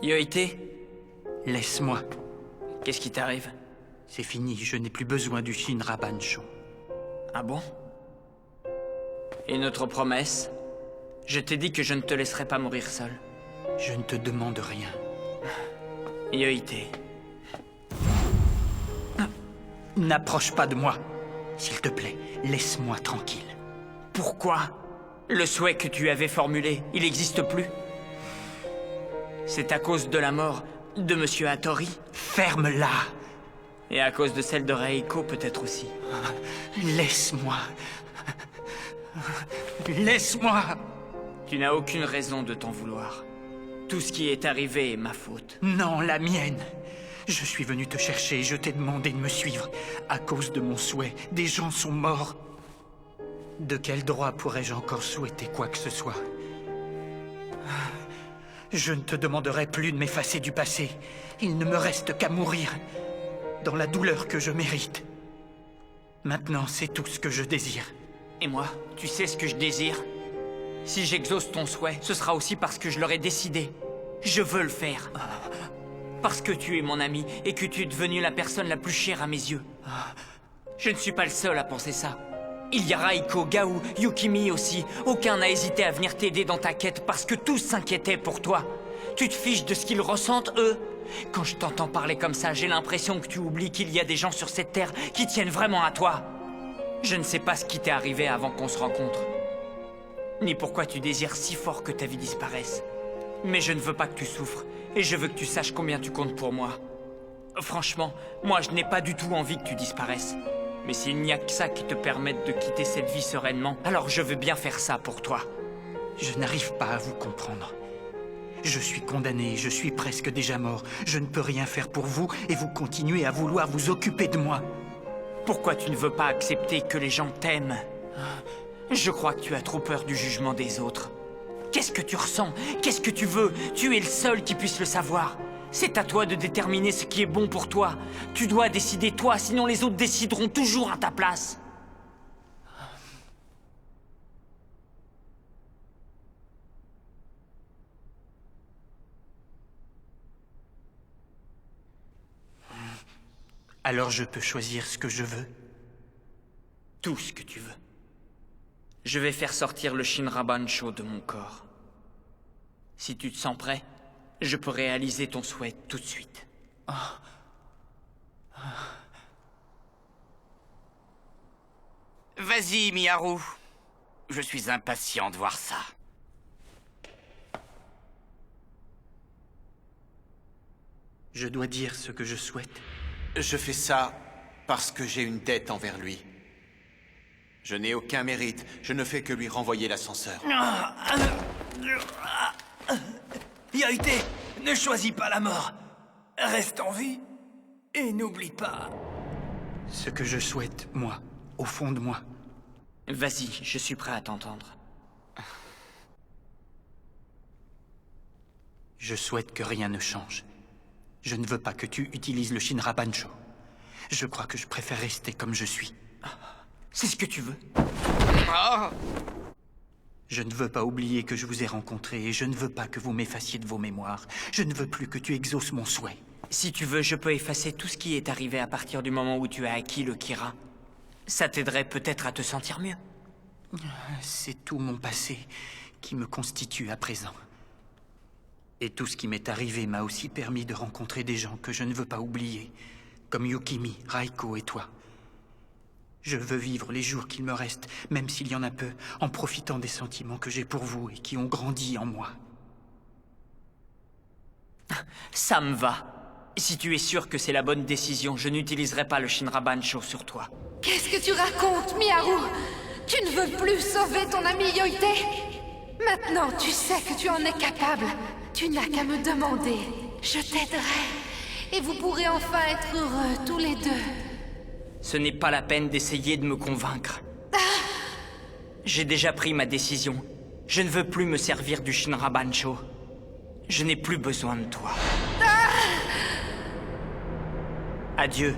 Yoite, Laisse-moi. qu'est-ce qui t'arrive? C'est fini, je n'ai plus besoin du Shinra Bancho. Ah bon? Et notre promesse? Je t'ai dit que je ne te laisserai pas mourir seul. Je ne te demande rien. Yoite, N'approche pas de moi. S'il te plaît, laisse-moi tranquille. pourquoi? Le souhait que tu avais formulé, il n'existe plus? C'est à cause de la mort de Monsieur Hattori? Ferme-la. Et à cause de celle de Reiko peut-être aussi. Laisse-moi. Laisse-moi. Tu n'as aucune raison de t'en vouloir. Tout ce qui est arrivé est ma faute. Non, la mienne. Je suis venu te chercher et je t'ai demandé de me suivre. À cause de mon souhait, des gens sont morts. De quel droit pourrais-je encore souhaiter quoi que ce soit? Je ne te demanderai plus de m'effacer du passé. Il ne me reste qu'à mourir, dans la douleur que je mérite. Maintenant, c'est tout ce que je désire. Et moi, tu sais ce que je désire? Si j'exauce ton souhait, ce sera aussi parce que je l'aurai décidé. Je veux le faire. Parce que tu es mon ami et que tu es devenu la personne la plus chère à mes yeux. Je ne suis pas le seul à penser ça. Il y a Raiko, Gao, Yukimi aussi. Aucun n'a hésité à venir t'aider dans ta quête parce que tous s'inquiétaient pour toi. Tu te fiches de ce qu'ils ressentent, eux? Quand je t'entends parler comme ça, j'ai l'impression que tu oublies qu'il y a des gens sur cette terre qui tiennent vraiment à toi. Je ne sais pas ce qui t'est arrivé avant qu'on se rencontre. Ni pourquoi tu désires si fort que ta vie disparaisse. Mais je ne veux pas que tu souffres, et je veux que tu saches combien tu comptes pour moi. Franchement, moi je n'ai pas du tout envie que tu disparaisses. Mais s'il n'y a que ça qui te permette de quitter cette vie sereinement, alors je veux bien faire ça pour toi. Je n'arrive pas à vous comprendre. Je suis condamné, je suis presque déjà mort. Je ne peux rien faire pour vous et vous continuez à vouloir vous occuper de moi. Pourquoi tu ne veux pas accepter que les gens t'aiment? Je crois que tu as trop peur du jugement des autres. Qu'est-ce que tu ressens? Qu'est-ce que tu veux? Tu es le seul qui puisse le savoir. C'est à toi de déterminer ce qui est bon pour toi. Tu dois décider toi, sinon les autres décideront toujours à ta place. Alors je peux choisir ce que je veux. Tout ce que tu veux. Je vais faire sortir le Shinra Bancho de mon corps. Si tu te sens prêt, je peux réaliser ton souhait tout de suite. Vas-y, Miharu. Je suis impatient de voir ça. Je dois dire ce que je souhaite. Je fais ça parce que j'ai une dette envers lui. Je n'ai aucun mérite, je ne fais que lui renvoyer l'ascenseur. Yoite, ne choisis pas la mort. Reste en vie et n'oublie pas. Ce que je souhaite, moi, au fond de moi. Vas-y, je suis prêt à t'entendre. Je souhaite que rien ne change. Je ne veux pas que tu utilises le Shinra Bancho. Je crois que je préfère rester comme je suis. C'est ce que tu veux. Je ne veux pas oublier que je vous ai rencontré et je ne veux pas que vous m'effaciez de vos mémoires. Je ne veux plus que tu exauces mon souhait. Si tu veux, je peux effacer tout ce qui est arrivé à partir du moment où tu as acquis le Kira. Ça t'aiderait peut-être à te sentir mieux. C'est tout mon passé qui me constitue à présent. Et tout ce qui m'est arrivé m'a aussi permis de rencontrer des gens que je ne veux pas oublier, comme Yukimi, Raiko et toi. Je veux vivre les jours qu'il me reste, même s'il y en a peu, en profitant des sentiments que j'ai pour vous et qui ont grandi en moi. Ça me va. Si tu es sûr que c'est la bonne décision, je n'utiliserai pas le Shinra Bancho sur toi. Qu'est-ce que tu racontes, Miharu? Tu ne veux plus sauver ton ami Yoite? Maintenant, tu sais que tu en es capable. Tu n'as qu'à me demander. Je t'aiderai. Et vous pourrez enfin être heureux, tous les deux. Ce n'est pas la peine d'essayer de me convaincre. J'ai déjà pris ma décision. Je ne veux plus me servir du Shinra Bancho. Je n'ai plus besoin de toi. Adieu,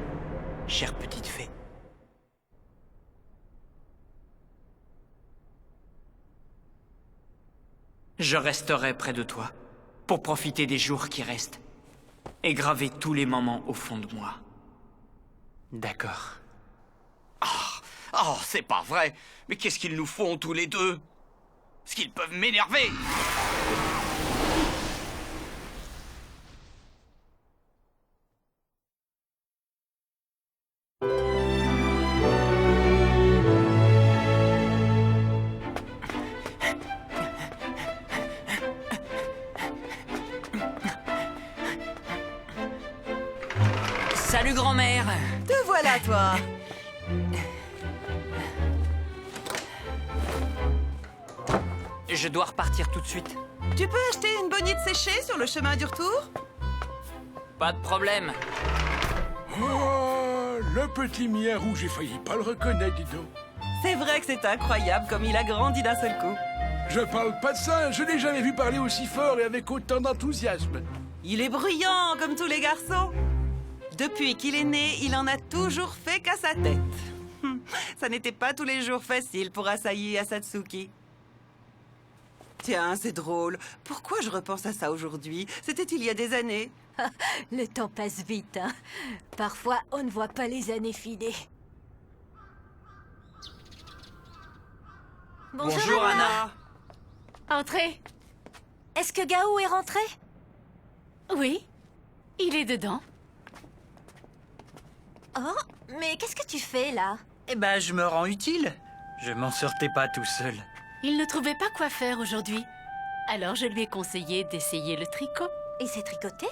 chère petite fée. Je resterai près de toi, pour profiter des jours qui restent et graver tous les moments au fond de moi. D'accord. Oh, c'est pas vrai. Mais qu'est-ce qu'ils nous font tous les deux? Est-ce qu'ils peuvent m'énerver? Salut grand-mère! Te voilà, toi. Je dois repartir tout de suite. Tu peux acheter une bonite séchée sur le chemin du retour? Pas de problème. Oh, le petit Miarou, j'ai failli pas le reconnaître, dis donc. C'est vrai que c'est incroyable comme il a grandi d'un seul coup. Je parle pas de ça, je l'ai jamais vu parler aussi fort et avec autant d'enthousiasme. Il est bruyant comme tous les garçons. Depuis qu'il est né, il en a toujours fait qu'à sa tête. Ça n'était pas tous les jours facile pour Asahi Asatsuki. Tiens, c'est drôle. Pourquoi je repense à ça aujourd'hui? C'était il y a des années. Le temps passe vite, hein. Parfois, on ne voit pas les années filer. Bonjour, Anna. Entrez. Est-ce que Gao est rentré? Oui, il est dedans. Oh, mais qu'est-ce que tu fais, là? Eh ben, je me rends utile. Je m'en sortais pas tout seul. Il ne trouvait pas quoi faire aujourd'hui. Alors je lui ai conseillé d'essayer le tricot. Et c'est tricoté?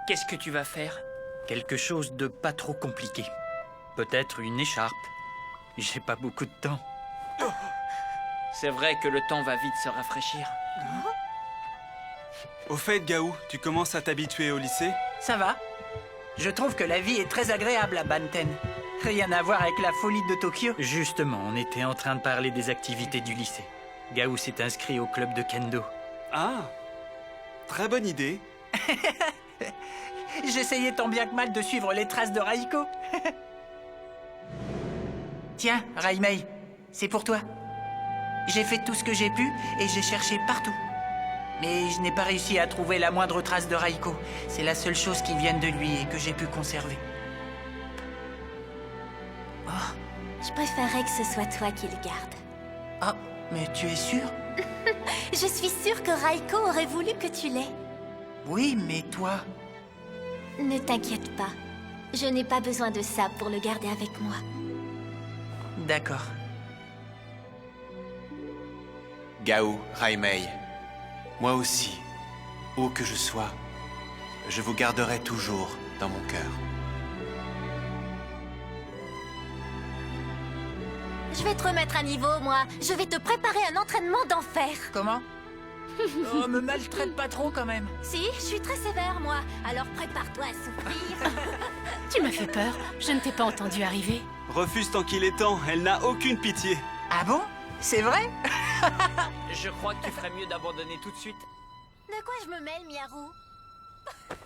Qu'est-ce que tu vas faire? Quelque chose de pas trop compliqué. Peut-être une écharpe. J'ai pas beaucoup de temps. C'est vrai que le temps va vite se rafraîchir. Au fait, Gao, tu commences à t'habituer au lycée? Ça va. Je trouve que la vie est très agréable à Banten. Rien à voir avec la folie de Tokyo. Justement, on était en train de parler des activités du lycée. Gao s'est inscrit au club de kendo. Ah, très bonne idée. J'essayais tant bien que mal de suivre les traces de Raiko. Tiens, Raimei, c'est pour toi. J'ai fait tout ce que j'ai pu et j'ai cherché partout. Mais je n'ai pas réussi à trouver la moindre trace de Raiko. C'est la seule chose qui vienne de lui et que j'ai pu conserver. Je préférerais que ce soit toi qui le garde. Ah, mais tu es sûr? Je suis sûre que Raiko aurait voulu que tu l'aies. Oui, mais toi... Ne t'inquiète pas. Je n'ai pas besoin de ça pour le garder avec moi. D'accord. Gao, Raimei, moi aussi, où que je sois, je vous garderai toujours dans mon cœur. Je vais te remettre à niveau, moi. Je vais te préparer un entraînement d'enfer. Comment? Oh, me maltraite pas trop quand même. Si, je suis très sévère, moi. Alors prépare-toi à souffrir. Tu m'as fait peur. Je ne t'ai pas entendu arriver. Refuse tant qu'il est temps, elle n'a aucune pitié. Ah bon? C'est vrai? Je crois que tu ferais mieux d'abandonner tout de suite. De quoi je me mêle, Miaru?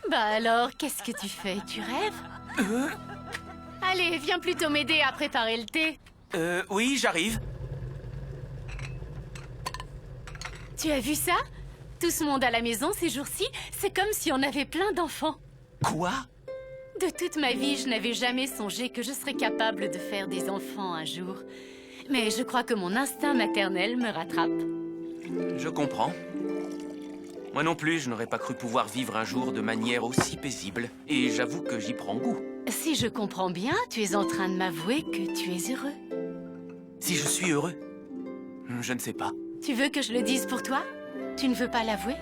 Bah alors, qu'est-ce que tu fais? Tu rêves? Allez, viens plutôt m'aider à préparer le thé. Oui, j'arrive. Tu as vu ça? Tout ce monde à la maison ces jours-ci, c'est comme si on avait plein d'enfants. Quoi? De toute ma vie, je n'avais jamais songé que je serais capable de faire des enfants un jour. Mais je crois que mon instinct maternel me rattrape. Je comprends. Moi non plus, je n'aurais pas cru pouvoir vivre un jour de manière aussi paisible. Et j'avoue que j'y prends goût. Si je comprends bien, tu es en train de m'avouer que tu es heureux. Si je suis heureux? Je ne sais pas. Tu veux que je le dise pour toi? Tu ne veux pas l'avouer?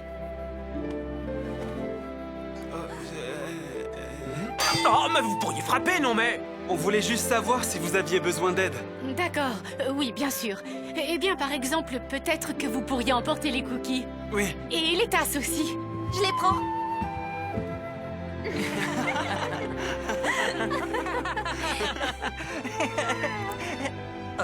Oh, mais vous pourriez frapper, non mais... On voulait juste savoir si vous aviez besoin d'aide. D'accord, oui, bien sûr. Eh bien, par exemple, peut-être que vous pourriez emporter les cookies. Oui. Et les tasses aussi. Je les prends. Oh?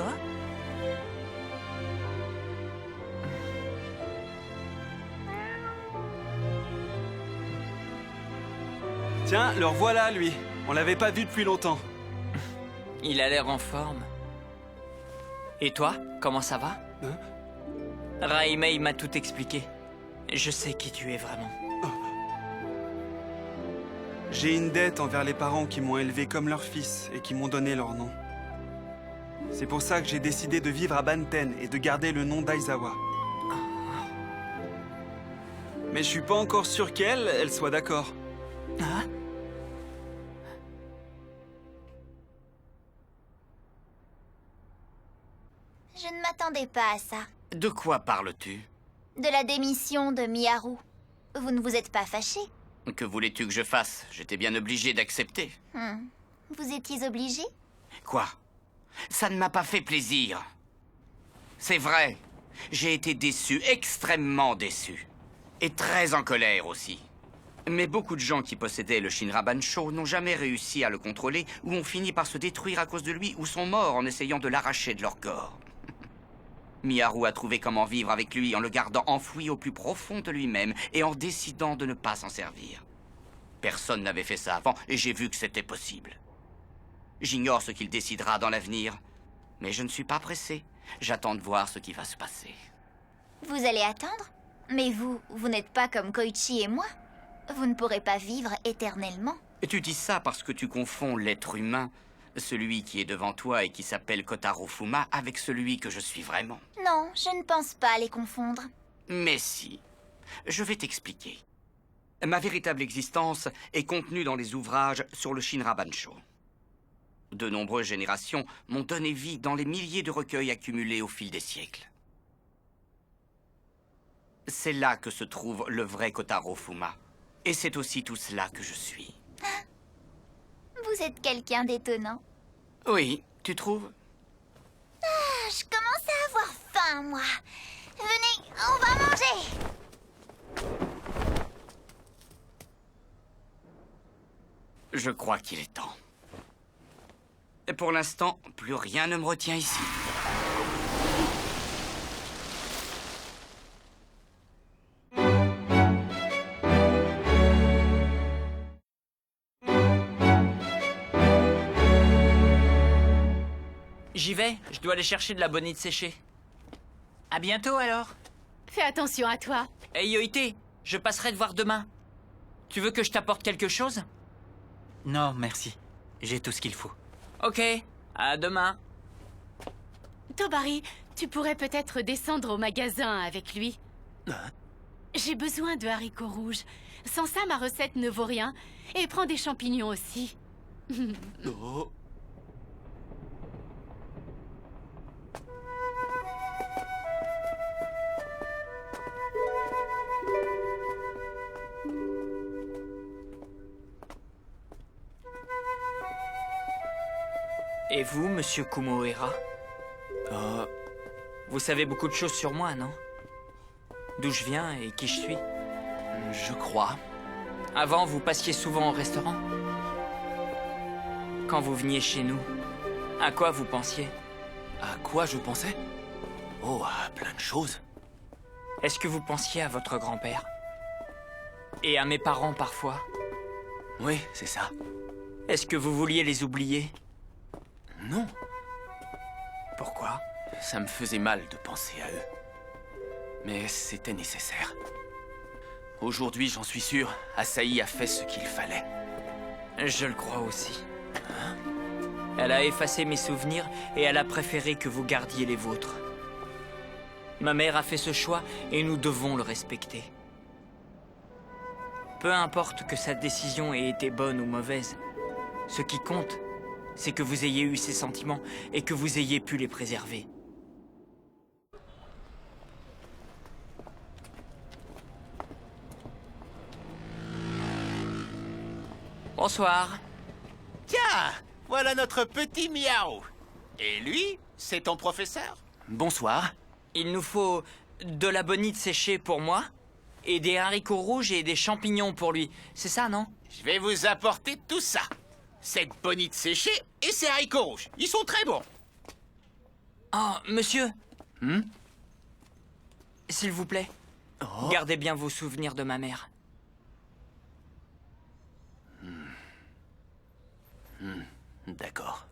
Tiens, le revoilà, lui. On l'avait pas vu depuis longtemps. Il a l'air en forme. Et toi, comment ça va? Hein? Raimei m'a tout expliqué. Je sais qui tu es vraiment. J'ai une dette envers les parents qui m'ont élevé comme leur fils et qui m'ont donné leur nom. C'est pour ça que j'ai décidé de vivre à Banten et de garder le nom d'Aizawa. Mais je suis pas encore sûr qu'elle soit d'accord. Hein? Je ne m'attendais pas à ça. De quoi parles-tu? De la démission de Miharu. Vous ne vous êtes pas fâché? Que voulais-tu que je fasse? J'étais bien obligé d'accepter. Vous étiez obligé? Quoi? Ça ne m'a pas fait plaisir. C'est vrai. J'ai été déçu, extrêmement déçu. Et très en colère aussi. Mais beaucoup de gens qui possédaient le Shinra Bansho n'ont jamais réussi à le contrôler ou ont fini par se détruire à cause de lui ou sont morts en essayant de l'arracher de leur corps. Miharu a trouvé comment vivre avec lui en le gardant enfoui au plus profond de lui-même et en décidant de ne pas s'en servir. Personne n'avait fait ça avant et j'ai vu que c'était possible. J'ignore ce qu'il décidera dans l'avenir, mais je ne suis pas pressé. J'attends de voir ce qui va se passer. Vous allez attendre? Mais vous n'êtes pas comme Koichi et moi. Vous ne pourrez pas vivre éternellement. Tu dis ça parce que tu confonds l'être humain, celui qui est devant toi et qui s'appelle Kotaro Fuma, avec celui que je suis vraiment. Non, je ne pense pas les confondre. Mais si. Je vais t'expliquer. Ma véritable existence est contenue dans les ouvrages sur le Shinra Bansho. De nombreuses générations m'ont donné vie dans les milliers de recueils accumulés au fil des siècles. C'est là que se trouve le vrai Kotaro Fuma. Et c'est aussi tout cela que je suis. Vous êtes quelqu'un d'étonnant. Oui, tu trouves? Je commence à avoir faim, moi. Venez, on va manger. Je crois qu'il est temps. Et pour l'instant, plus rien ne me retient ici. J'y vais, je dois aller chercher de la bonite séchée. À bientôt alors. Fais attention à toi. Hey Yoite, je passerai te voir demain. Tu veux que je t'apporte quelque chose? Non, merci. J'ai tout ce qu'il faut. Ok, à demain. Tobari, tu pourrais peut-être descendre au magasin avec lui. J'ai besoin de haricots rouges. Sans ça, ma recette ne vaut rien. Et prends des champignons aussi. Oh. Et vous, monsieur Kumohara? Vous savez beaucoup de choses sur moi, non? D'où je viens et qui je suis? Je crois. Avant, vous passiez souvent au restaurant? Quand vous veniez chez nous, à quoi vous pensiez? À quoi je pensais? Oh, à plein de choses. Est-ce que vous pensiez à votre grand-père? Et à mes parents parfois? Oui, c'est ça. Est-ce que vous vouliez les oublier? Non. Pourquoi? Ça me faisait mal de penser à eux. Mais c'était nécessaire. Aujourd'hui, j'en suis sûr, Asahi a fait ce qu'il fallait. Je le crois aussi. Elle a effacé mes souvenirs et elle a préféré que vous gardiez les vôtres. Ma mère a fait ce choix et nous devons le respecter. Peu importe que sa décision ait été bonne ou mauvaise, ce qui compte, c'est que vous ayez eu ces sentiments et que vous ayez pu les préserver. Bonsoir. Tiens, voilà notre petit Miao. Et lui, c'est ton professeur? Bonsoir. Il nous faut de la bonite séchée pour moi et des haricots rouges et des champignons pour lui. C'est ça, non? Je vais vous apporter tout ça. Cette bonite séchée et ces haricots rouges. Ils sont très bons. Oh, monsieur. S'il vous plaît, gardez bien vos souvenirs de ma mère. D'accord.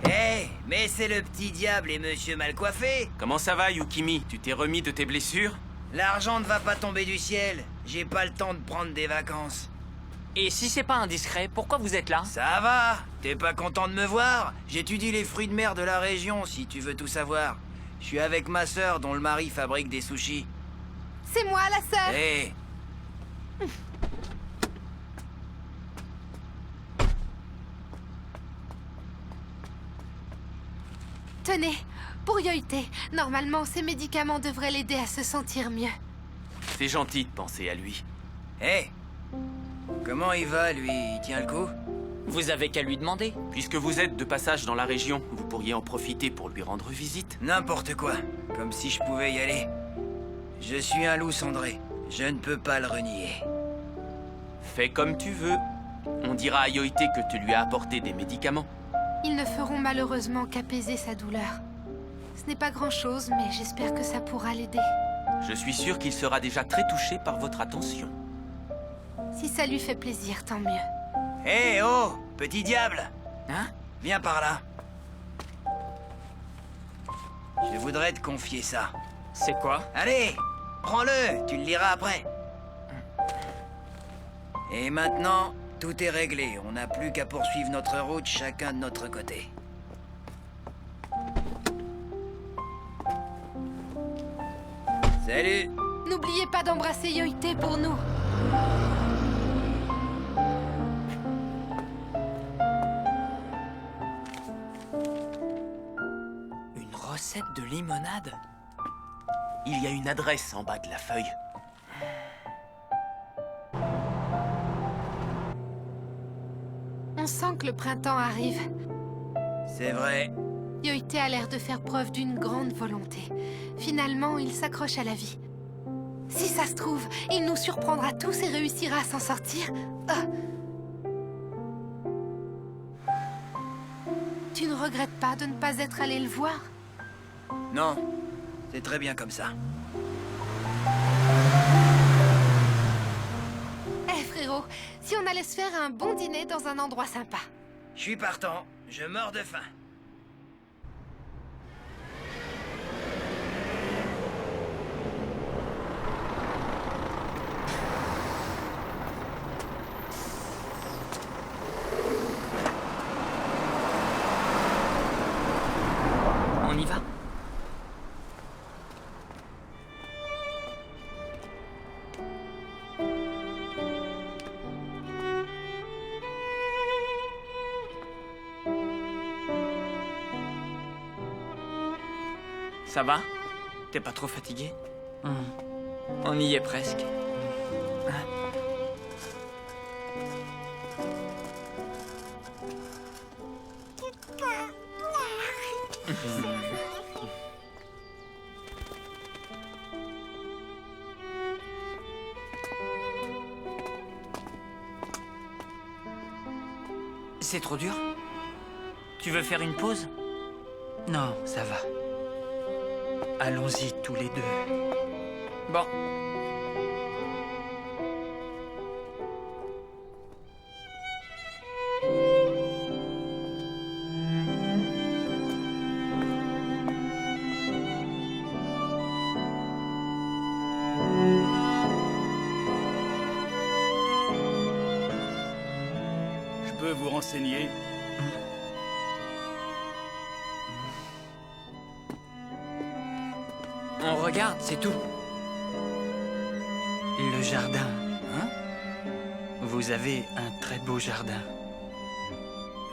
Hé, Mais c'est le petit diable et monsieur mal coiffé. Comment ça va, Yukimi? Tu t'es remis de tes blessures? L'argent ne va pas tomber du ciel. J'ai pas le temps de prendre des vacances. Et si c'est pas indiscret, pourquoi vous êtes là? Ça va? T'es pas content de me voir? J'étudie les fruits de mer de la région, si tu veux tout savoir. Je suis avec ma sœur, dont le mari fabrique des sushis. C'est moi, la sœur. Hé! Tenez, pour Yoite, normalement ces médicaments devraient l'aider à se sentir mieux. C'est gentil de penser à lui. Hé! Comment il va, lui? Il tient le coup? Vous avez qu'à lui demander. Puisque vous êtes de passage dans la région, vous pourriez en profiter pour lui rendre visite. N'importe quoi. Comme si je pouvais y aller. Je suis un loup cendré. Je ne peux pas le renier. Fais comme tu veux. On dira à Yoite que tu lui as apporté des médicaments. Ils ne feront malheureusement qu'apaiser sa douleur. Ce n'est pas grand-chose, mais j'espère que ça pourra l'aider. Je suis sûr qu'il sera déjà très touché par votre attention. Si ça lui fait plaisir, tant mieux. Hé, oh! Petit diable! Hein? Viens par là. Je voudrais te confier ça. C'est quoi? Allez! Prends-le! Tu le liras après. Et maintenant, tout est réglé. On n'a plus qu'à poursuivre notre route chacun de notre côté. Salut! N'oubliez pas d'embrasser Yoite pour nous. Une recette de limonade? Il y a une adresse en bas de la feuille. On sent que le printemps arrive. C'est vrai. Yoite a l'air de faire preuve d'une grande volonté. Finalement, il s'accroche à la vie. Si ça se trouve, il nous surprendra tous et réussira à s'en sortir. Ah. Tu ne regrettes pas de ne pas être allé le voir? Non, c'est très bien comme ça. Eh frérot, si on allait se faire un bon dîner dans un endroit sympa. Je suis partant. Je meurs de faim. On y va? Ça va? T'es pas trop fatigué? On y est presque. C'est trop dur? Tu veux faire une pause? Non, ça va. Allons-y tous les deux. Bon. Je peux vous renseigner? On regarde, c'est tout. Le jardin. Hein? Vous avez un très beau jardin.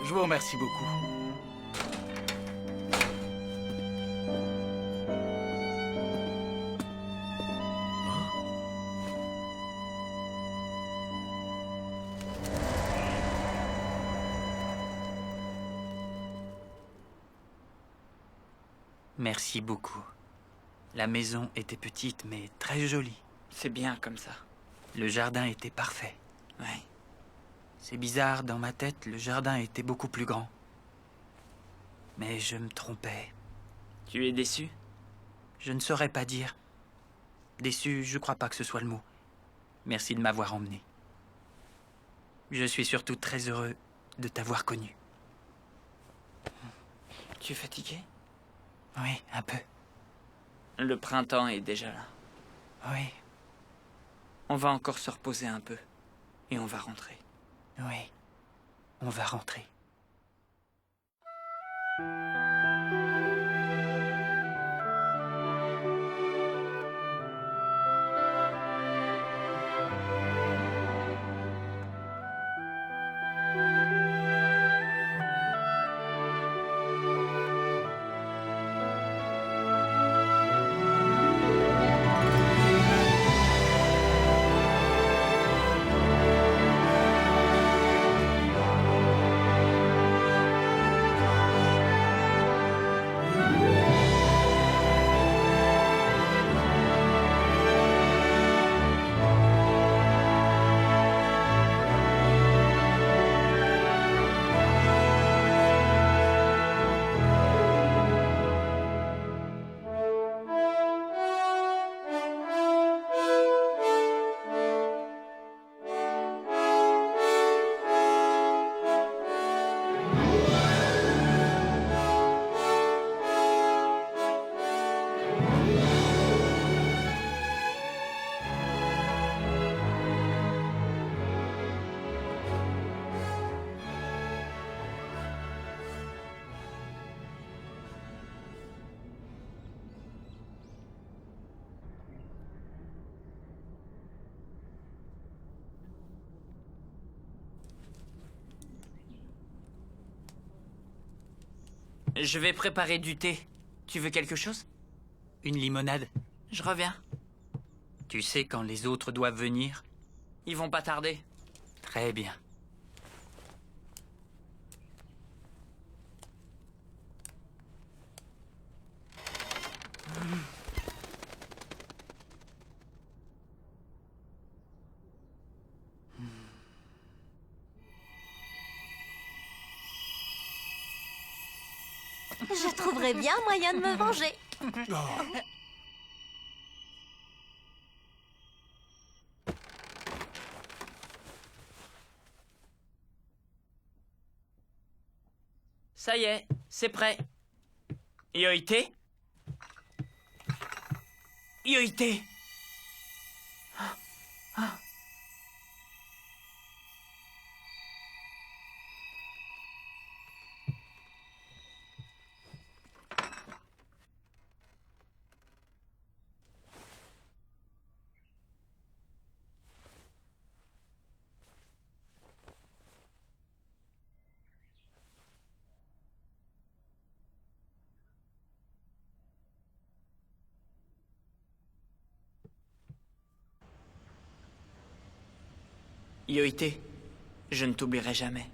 Je vous remercie beaucoup. Merci beaucoup. La maison était petite, mais très jolie. C'est bien comme ça. Le jardin était parfait. Ouais. C'est bizarre, dans ma tête, le jardin était beaucoup plus grand. Mais je me trompais. Tu es déçu? Je ne saurais pas dire. Déçu, je crois pas que ce soit le mot. Merci de m'avoir emmené. Je suis surtout très heureux de t'avoir connu. Tu es fatigué? Oui, un peu. Le printemps est déjà là. Oui, On va encore se reposer un peu. Et on va rentrer. oui. On va rentrer. Je vais préparer du thé. Tu veux quelque chose? Une limonade. Je reviens. Tu sais quand les autres doivent venir? Ils vont pas tarder. Très bien. Je trouverais bien moyen de me venger. Ça y est, c'est prêt. Yoïté? Yoïté! Yoïté, je ne t'oublierai jamais.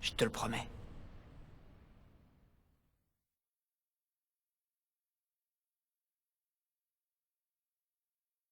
Je te le promets.